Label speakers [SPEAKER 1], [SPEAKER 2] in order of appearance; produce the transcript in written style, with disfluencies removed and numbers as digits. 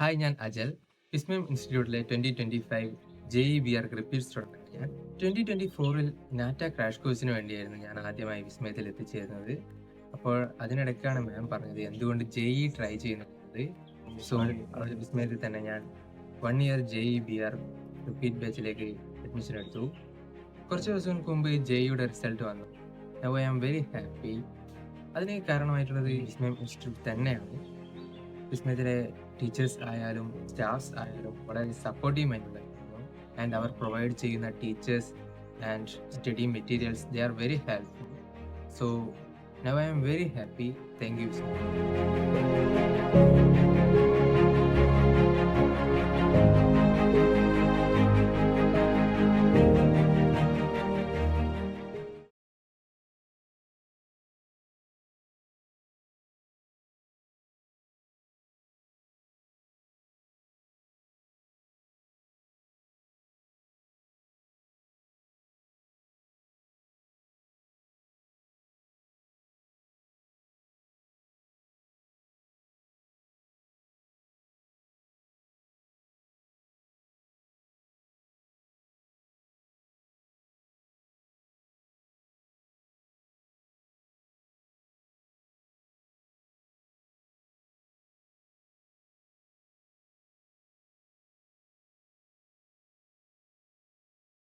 [SPEAKER 1] Hi, ഞാൻ agile. വിസ്മയം ഇൻസ്റ്റിറ്റ്യൂട്ടിലെ 2025 JEBR റിപ്പീറ്റ് സ്റ്റുഡൻ്റാണ് ഞാൻ. 2024-ൽ നാറ്റ ക്രാഷ് കോഴ്സിന് വേണ്ടിയായിരുന്നു ഞാൻ ആദ്യമായി വിസ്മയത്തിൽ എത്തിച്ചേരുന്നത്. അപ്പോൾ അതിനിടയ്ക്കാണ് മാം പറഞ്ഞത് എന്തുകൊണ്ട് JE ട്രൈ ചെയ്യുന്നത്. സോ വിസ്മയത്തിൽ തന്നെ ഞാൻ 1 ഇയർ JEBR റിപ്പീറ്റ് ബാച്ചിലേക്ക് അഡ്മിഷൻ എടുത്തു. കുറച്ച് ദിവസങ്ങൾക്ക് മുമ്പ് JEയുടെ റിസൾട്ട് വന്നു. Now I am very happy. അതിന് കാരണമായിട്ടുള്ളത് വിസ്മയം ഇൻസ്റ്റിറ്റ്യൂട്ട് തന്നെയാണ്. വിസ്മയത്തിലെ ടീച്ചേഴ്സ് ആയാലും സ്റ്റാഫ്സ് ആയാലും വളരെ സപ്പോർട്ടീവ് മൈൻഡുള്ളതായിരുന്നു. ആൻഡ് അവർ പ്രൊവൈഡ് ചെയ്യുന്ന teachers and study materials they are very helpful. So now I am very happy. Thank you so much.